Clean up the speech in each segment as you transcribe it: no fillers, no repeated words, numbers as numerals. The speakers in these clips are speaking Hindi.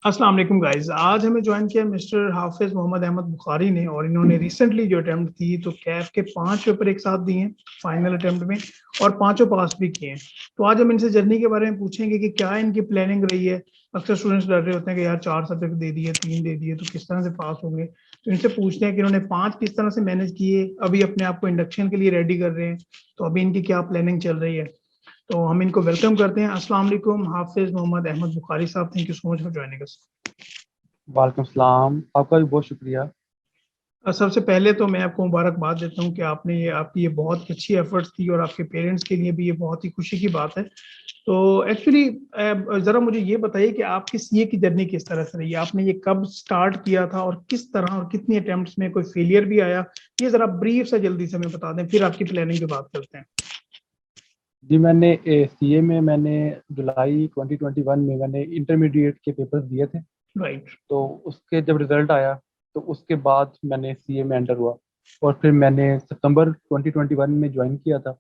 अस्सलाम वालेकुम गाइस। आज हमें ज्वाइन किया मिस्टर हाफिज मोहम्मद अहमद बुखारी ने और इन्होंने रिसेंटली जो अटेम्प्ट थी तो कैफ के 5 पेपर एक साथ दिए हैं फाइनल अटेम्प्ट में और पांचों पास भी किए हैं। तो आज हम इनसे जर्नी के बारे में पूछेंगे कि क्या इनकी प्लानिंग रही है। अक्सर स्टूडेंट्स डर रहे होते हैं कि यार 4 सब्जेक्ट दे दिए, 3 दे दिए, तो किस तरह से पास होंगे। तो इनसे पूछते हैं कि इन्होंने 5 किस तरह से मैनेज किए, अभी अपने आप को इंडक्शन के लिए रेडी कर रहे हैं, तो अभी इनकी क्या प्लानिंग चल रही है। तो हम इनको वेलकम करते हैं। अस्सलाम वालेकुम हाफिज मोहम्मद अहमद बुखारी साहब, thank you so much for joining us. वालेकुम सलाम। आपका भी बहुत शुक्रिया। सबसे पहले तो मैं आपको मुबारकबाद देता हूँ कि आपकी ये बहुत अच्छी एफर्ट्स थी और आपके पेरेंट्स के लिए भी ये बहुत ही खुशी की बात है। तो एक्चुअली जरा मुझे ये बताइए कि आपकी सीए की जर्नी किस तरह से रही है, आपने ये कब स्टार्ट किया था और किस तरह और कितनी अटेम्प्ट्स में कोई फेलियर भी आया, ये जरा ब्रीफ सा जल्दी से हमें बता दें, फिर आपकी प्लानिंग की बात करते हैं। जी, मैंने सीए में मैंने जुलाई 2021 में मैंने इंटरमीडिएट के पेपर्स दिए थे। राइट। तो उसके जब रिज़ल्ट आया तो उसके बाद मैंने सीए में एंटर हुआ और फिर मैंने सितंबर 2021 में ज्वाइन किया था।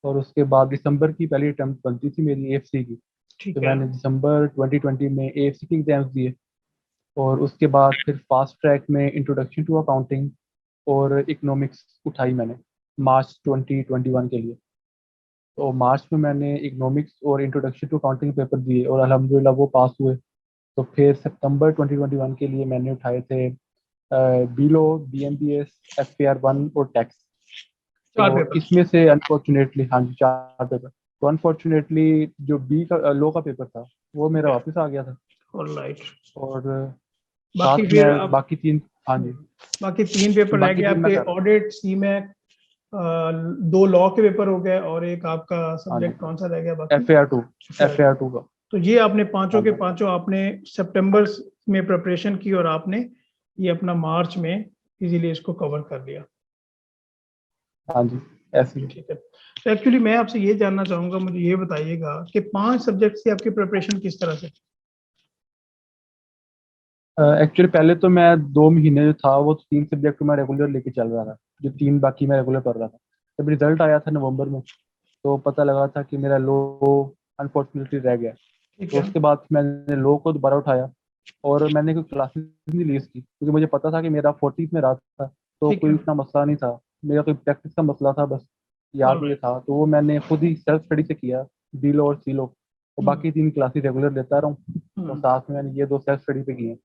और उसके बाद दिसंबर की पहली अटेम्प्ट बनती थी मेरी एएफसी की। तो ठीक है। मैंने दिसंबर 2020 में एएफसी के एग्जाम्स दिए और उसके बाद फिर फास्ट ट्रैक में इंट्रोडक्शन टू अकाउंटिंग और इकोनॉमिक्स उठाई मैंने मार्च 2021 के लिए। तो मार्च में मैंने इकोनॉमिक्स और इंट्रोडक्शन टू अकाउंटिंग पेपर दिए और अल्हम्दुलिल्लाह वो पास हुए। तो फिर सितंबर 2021 के लिए मैंने उठाए थे बीलो, बीएमबीएस, एफएआर 1 और टैक्स। 4 तो पेपर। इसमें से अनफॉर्चुनेटली, हाँ जी, 4 पेपर। तो अनफॉर्चुनेटली जो बी का लॉ का पेपर था वो ठीक मेरा है। वापस आ गया था। ऑलराइट। और बाकी साथ फिर में आप बाकी 3, हाँ जी, बाकी 3 पेपर रह बाकी गए 3 मैं आपके, कर रहा हूँ। ऑडिट, सी में, 2 लॉ के पेपर हो गए और एक आपका हाँ जी, सब्जेक्ट कौन सा रह गया बाकी। FAR 2, FAR। एफएआर 2 का। तो ये आपने पांचों हाँ के जी, पांचों आपने सितंबर में प्रिपरेशन की और आपने ये अपना मार्च में इजीली इसको कवर कर लिया। हाँ जी, ऐसे ही। ठीक है। तो एक्चुअली मैं आपसे ये जानना चाहूंगा, मुझे ये बताइएगा कि 5 सब्जेक्ट से आपकी प्रिपरेशन किस तरह से। एक्चुअली पहले तो मैं 2 महीने जो था वो 3 सब्जेक्ट मैं रेगुलर लेके चल रहा था, जो 3 बाकी मैं रेगुलर पढ़ रहा था। जब रिजल्ट आया था नवंबर में तो पता लगा था कि मेरा लो अनफॉर्चुनेटली रह गया। ठीक तो है। उसके बाद मैंने लो को दोबारा उठाया और मैंने कोई क्लासेस नहीं ली इसकी, क्योंकि मुझे पता था कि मेरा 40 में रहा था। तो ठीक है। कोई इतना मसला नहीं था, मेरा कोई प्रैक्टिस का मसला था बस, याद मुझे ऑलराइट। था। तो वो मैंने खुद ही सेल्फ स्टडी से किया, बी लो और सी लो। और हम्म। बाकी 3 क्लासेस रेगुलर लेता रहा हूँ और हम्म। साथ में मैंने ये 2 सेल्फ स्टडी पे किए हैं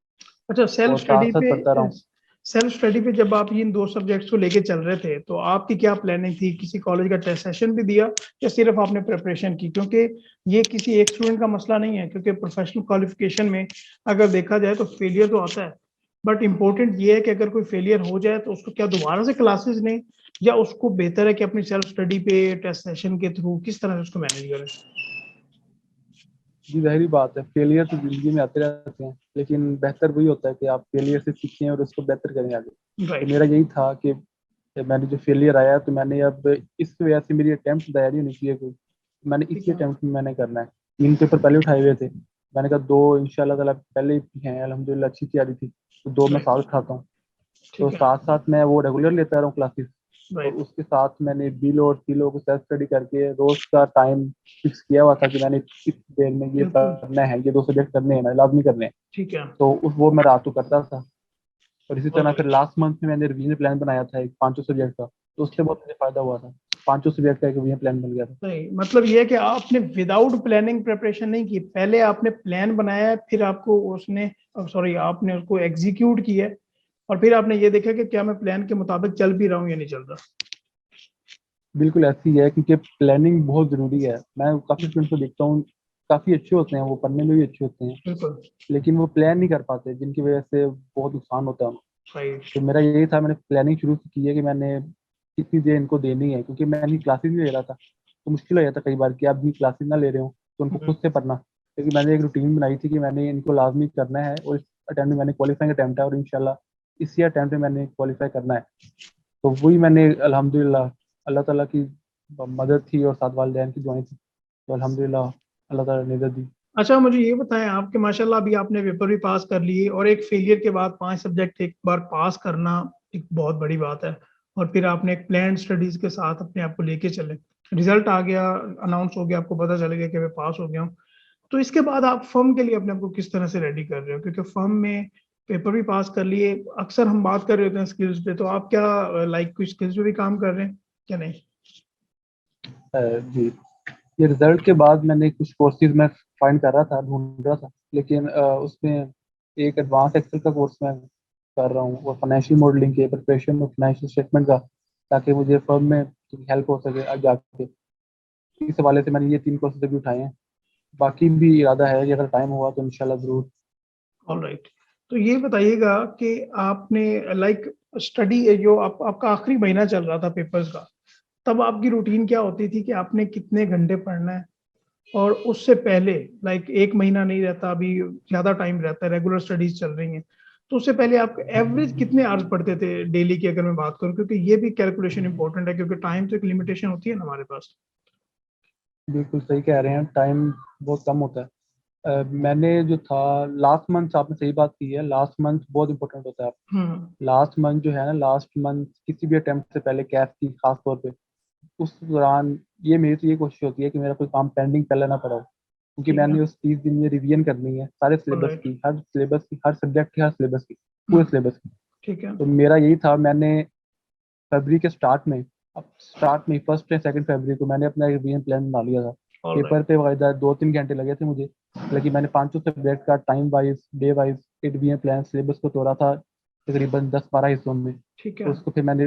अच्छा, और साथ साथ पढ़ता रहा हूँ। सेल्फ स्टडी पे जब आप इन 2 सब्जेक्ट्स को लेके चल रहे थे तो आपकी क्या प्लानिंग थी, किसी कॉलेज का टेस्ट सेशन भी दिया या सिर्फ आपने प्रिपरेशन की, क्योंकि ये किसी एक स्टूडेंट का मसला नहीं है, क्योंकि प्रोफेशनल क्वालिफिकेशन में अगर देखा जाए तो फेलियर तो आता है, बट इंपॉर्टेंट ये है कि अगर कोई फेलियर हो जाए तो उसको क्या दोबारा से क्लासेस लें या उसको बेहतर है कि अपनी सेल्फ स्टडी पे टेस्ट सेशन के थ्रू किस तरह से उसको मैनेज करें। जी, ज़ाहिरी बात है, फेलियर तो ज़िंदगी में आते रहते हैं, लेकिन बेहतर वही होता है कि आप फेलियर से सीखें और उसको बेहतर करें आगे। तो राइट। मेरा यही था कि मैंने जो फेलियर आया तो मैंने अब इस वजह से मेरी अटैम्प्ट तैयारी होनी चाहिए कोई, तो मैंने ठीक इसी है। अटैम्प्ट में मैंने करना है। 3 पेपर पहले उठाए हुए थे, मैंने कहा 2 इंशाल्लाह ताला पहले ही हैं, अल्हम्दुलिल्लाह अच्छी तैयारी थी, तो 2 मैं राइट। साथ उठाता हूँ। तो ठीक है। साथ साथ मैं वो रेगुलर लेता रहा हूँ क्लासेस। और राइट। उसके साथ मैंने बीलो और सीलो को सेल्फ स्टडी करके रोज का टाइम फिक्स किया हुआ था कि मैंने इस देर में ये बिल्कुल। करना है, ये 2 सब्जेक्ट करने हैं, मैं लाजमी करने हैं। ठीक है। तो वो मैं रात को करता था। और इसी तरह फिर ऑलराइट। लास्ट मंथ में मैंने रिवीजन प्लान बनाया था एक 500 सब्जेक्ट का, तो उससे बहुत मुझे फायदा हुआ था। 500 सब्जेक्ट का एक रिवीजन प्लान मिल गया था। नहीं, मतलब ये है कि आपने विदाउट प्लानिंग प्रिपरेशन नहीं की, पहले आपने प्लान बनाया है, फिर आपको उसने, सॉरी, आपने उसको एग्जीक्यूट किया है और फिर आपने ये देखा कि क्या मैं प्लान के मुताबिक चल भी रहा हूँ या नहीं चल रहा। बिल्कुल ऐसी है, क्योंकि प्लानिंग बहुत ज़रूरी है। मैं काफ़ी स्टूडेंट्स को देखता हूँ, काफ़ी अच्छे होते हैं, वो पढ़ने में भी अच्छे होते हैं, बिल्कुल। लेकिन वो प्लान नहीं कर पाते, जिनकी वजह से बहुत नुकसान होता है। राइट। तो मेरा यही था, मैंने प्लानिंग शुरू से की है कि मैंने कितनी देर इनको देनी है, क्योंकि मैं इनकी क्लासेस नहीं ले रहा था तो मुश्किल हो जाता कई बार कि आप इनकी क्लासेस ना ले रहे हो तो उनको खुद से पढ़ना। क्योंकि मैंने एक रूटीन बनाई थी कि मैंने इनको लाजमी करना है और इस अटेम्प्ट में मैंने क्वालिफाइंग अटेम्प्ट है और इंशाल्लाह इसी अटेम्प्ट में मैंने क्वालिफाई करना है। तो वही मैंने अल्हम्दुलिल्लाह, अल्लाह ताला की मदद थी और साथ वालिदैन की दुआएं थी, तो अल्हम्दुलिल्लाह अल्लाह ताला ने इज़्ज़त दी। अच्छा, मुझे ये बताएं, आपके माशाल्लाह अभी आपने पेपर भी पास कर लिए और एक फेलियर के बाद 5 सब्जेक्ट एक बार पास करना एक बहुत बड़ी बात है, और फिर आपने एक प्लान स्टडीज के साथ अपने आप को लेके चले, रिजल्ट आ गया, अनाउंस हो गया, आपको पता चल गया कि मैं पास हो गया हूँ। तो इसके बाद आप फर्म के लिए अपने आप को किस तरह से रेडी कर रहे हो? क्योंकि फर्म में पेपर भी पास कर लिए, अक्सर हम बात कर रहे होते हैं स्किल्स पे, तो आप क्या लाइक कुछ स्किल्स पे भी काम कर रहे हैं क्या नहीं? जी, ये रिजल्ट के बाद मैंने कुछ कोर्सेज में फाइंड कर रहा था, ढूंढ रहा था, लेकिन उसमें एक एडवांस एक्सेल का कोर्स मैं कर रहा हूँ और फाइनेंशियल मॉडलिंग के प्रिपरेशन और फाइनेंशियल स्टेटमेंट का, ताकि मुझे फर्म में हेल्प हो सके आगे जाके। इस हवाले से मैंने ये 3 कोर्सेज भी उठाए हैं। बाकी भी इरादा है कि अगर टाइम हुआ तो इंशाल्लाह ज़रूर। ऑलराइट। तो ये बताइएगा कि आपने लाइक स्टडी जो आपका आखिरी महीना चल रहा था पेपर्स का, तब आपकी रूटीन क्या होती थी कि आपने कितने घंटे पढ़ना है? और उससे पहले लाइक 1 महीना नहीं रहता, अभी ज़्यादा टाइम रहता है, रेगुलर स्टडीज़ चल रही हैं। तो उससे पहले आप एवरेज कितने आवर्स पढ़ते थे डेली की अगर मैं बात करूँ? क्योंकि ये भी कैलकुलेशन इम्पोर्टेंट है, क्योंकि टाइम तो एक लिमिटेशन होती है ना हमारे पास। बिल्कुल सही कह रहे हैं, टाइम बहुत कम होता है। मैंने जो था लास्ट मंथ, आपने सही बात की है, लास्ट मंथ बहुत इंपॉर्टेंट होता है। हुँ, लास्ट मंथ जो है ना, लास्ट मंथ किसी भी अटेम्प्ट से पहले, कैफ की खास तौर पे, उस दौरान ये मेरी तो ये कोशिश होती है कि मेरा कोई काम पेंडिंग पहले ना पड़ा हो, क्योंकि ठीक है। मैंने उस 30 दिन में रिवीजन करनी है सारे सिलेबस ऑलराइट। की, हर सिलेबस की, हर सब्जेक्ट की, हर सिलेबस की, हुँ, पूरे सिलेबस की। ठीक है। तो मेरा यही था, मैंने फरवरी के स्टार्ट में, अब स्टार्ट में फर्स्ट या सेकंड फरवरी को मैंने अपना रिवीजन प्लान बना लिया था। ऑलराइट। पेपर पे वायदा 2-3 घंटे लगे थे मुझे, लेकिन मैंने पांचों सब्जेक्ट का time wise, day wise revision plan, syllabus को तोड़ा था तकरीबन 10-12 हिस्सों में। ठीक तो है। उसको फिर मैंने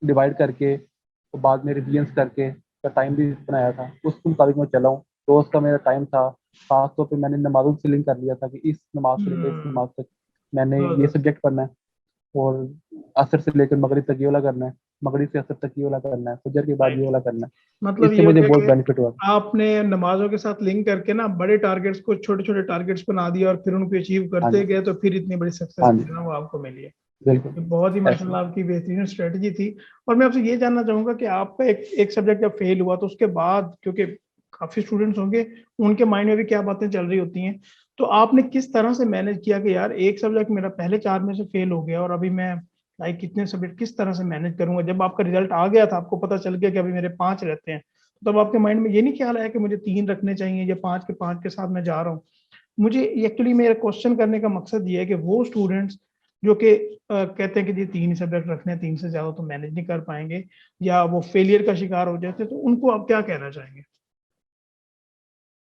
डिवाइड करके और बाद में रिवीजन करके का टाइम भी बनाया था, उसके मुताबिक मैं चला हूँ। रोज का मेरा टाइम था। खास तौर पे मैंने नमाजों से लिंक कर लिया था कि इस नमाज से लेकर इस हुँ, नमाज तक मैंने ये ज़बरदस्त। सब्जेक्ट पढ़ना है, और असर से लेकर मगरिब तक ये वाला करना है, मगरिब से असर तक ये वाला करना है, फजर के बाद ये राइट। वाला करना है। मतलब इससे ये हो मुझे गया बहुत कि बेनिफिट हुआ। आपने नमाज़ों के साथ लिंक करके ना बड़े टारगेट्स को छोटे-छोटे टारगेट्स बना दिया और फिर उनको अचीव हाँ करते जी, गए, तो फिर इतनी बड़ी सक्सेस हाँ जो जी, है ना वो आपको मिली है। बिल्कुल ये बहुत ही ऐसे ही। माशाल्लाह आपकी बेहतरीन स्ट्रेटजी थी। और मैं आपसे ये जानना चाहूँगा कि आपका एक एक सब्जेक्ट जब फेल हुआ तो उसके बाद, क्योंकि काफ़ी स्टूडेंट्स होंगे, उनके माइंड में भी क्या बातें चल रही होती हैं, तो आपने किस तरह से मैनेज किया कि यार एक सब्जेक्ट मेरा पहले 4 में से फेल हो गया और अभी मैं लाइक कितने सब्जेक्ट किस तरह से मैनेज करूँगा? जब आपका रिजल्ट आ गया था, आपको पता चल गया कि अभी मेरे 5 रहते हैं, तब आपके माइंड में ये नहीं ख्याल आया कि मुझे 3 रखने चाहिए या 5 के 5 के साथ मैं जा रहा हूँ? मुझे एक्चुअली मेरा क्वेश्चन करने का मकसद ये है कि वो स्टूडेंट्स जो कि कहते हैं कि जी 3 ही सब्जेक्ट रखने हैं, 3 से ज़्यादा तो मैनेज नहीं कर पाएँगे या वो फेलियर का शिकार हो जाते हैं, तो उनको आप क्या कहना चाहेंगे?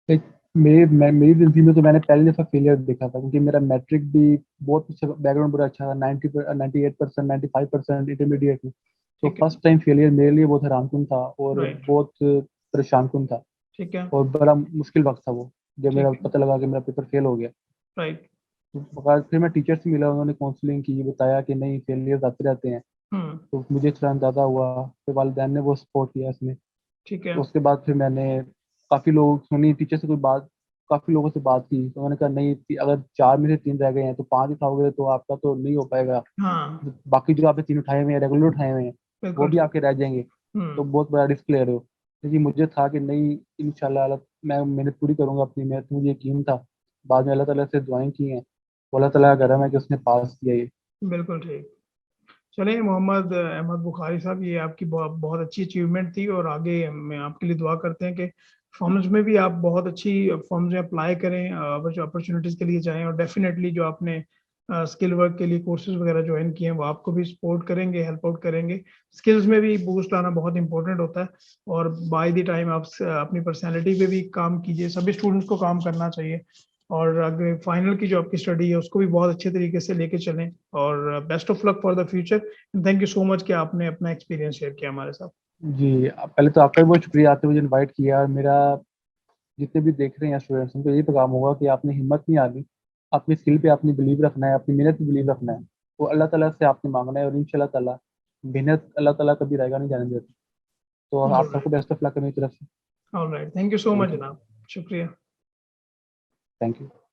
लाइक मेरी ज़िंदगी में तो मैंने पहली दफ़ा फेलियर देखा था, क्योंकि मेरा मैट्रिक भी बहुत अच्छा, बैकग्राउंड बड़ा अच्छा था, 98%, 95% इंटरमीडिएट में। तो ठीक है। फर्स्ट टाइम फेलियर मेरे लिए बहुत हैरानकुन था और राइट। बहुत परेशानकुन था, ठीक है। और बड़ा मुश्किल वक्त था वो, जब ठीक मेरा है। पता लगा कि मेरा पेपर फेल हो गया। राइट। तो फिर मैं टीचर से मिला, उन्होंने काउंसलिंग की, बताया कि नहीं, फेलियर आते रहते हैं। हुँ। तो मुझे थोड़ा अंदाज़ा हुआ, फिर वालिदैन ने वो सपोर्ट किया इसमें। ठीक तो है। उसके बाद फिर मैंने काफ़ी लोग सुनी, टीचर से कोई बात, काफ़ी लोगों से बात की, तो उन्होंने कहा नहीं, अगर 4 में से 3 रह गए हैं तो 5 उठाओगे तो आपका तो नहीं हो पाएगा। हाँ, बाकी जो आपने 3 उठाए हुए हैं, रेगुलर उठाए हुए हैं, वो बिल्कुल भी ठीक। आपके रह जाएंगे। हुँ। तो बहुत बड़ा रिस्क ले रहे हो। क्योंकि मुझे था कि नहीं, इंशाल्लाह मैं मेहनत पूरी करूंगा अपनी, मेहनत, मुझे यकीन था। बाद में अल्लाह ताला से दुआएं की हैं, वो अल्लाह ताला का करम है कि उसने पास किया ये। बिल्कुल ठीक। चलिए मोहम्मद अहमद बुखारी साहब, ये आपकी बहुत अच्छी अचीवमेंट थी और आगे मैं आपके लिए दुआ करते हैं कि फर्म्स में भी आप बहुत अच्छी फर्म्स में अप्लाई करें, अपॉर्चुनिटीज़ के लिए जाएँ और डेफ़िनेटली जो आपने स्किल वर्क के लिए कोर्सेज़ वगैरह जॉइन किए हैं, वो आपको भी सपोर्ट करेंगे, हेल्प आउट करेंगे। स्किल्स में भी बूस्ट लाना बहुत इम्पोर्टेंट होता है और बाय द टाइम आप अपनी पर्सनैलिटी पे भी काम कीजिए, सभी स्टूडेंट्स को काम करना चाहिए। और अगर फाइनल की जो आपकी स्टडी है, उसको भी बहुत अच्छे तरीके से लेके चलें और best of luck for the future. Thank you so much कि आपने अपना एक्सपीरियंस शेयर किया हमारे साथ। जी, पहले तो आपका भी बहुत शुक्रिया, आपने मुझे इनवाइट किया। और मेरा जितने भी देख रहे हैं स्टूडेंट्स, उनको यही पैगाम होगा कि आपने हिम्मत नहीं हारनी, अपनी स्किल पे आपने बिलीव रखना है, अपनी मेहनत पे बिलीव रखना है। वो अल्लाह ताला से आपने मांगना है, और इंशाल्लाह ताला मेहनत अल्लाह ताला कभी रहेगा नहीं जाने देता। तो आप ऑलराइट। सबको बेस्ट ऑफ लक मेरी तरफ से। Alright, thank you so much thank you. जनाब। शुक्रिया। Thank you.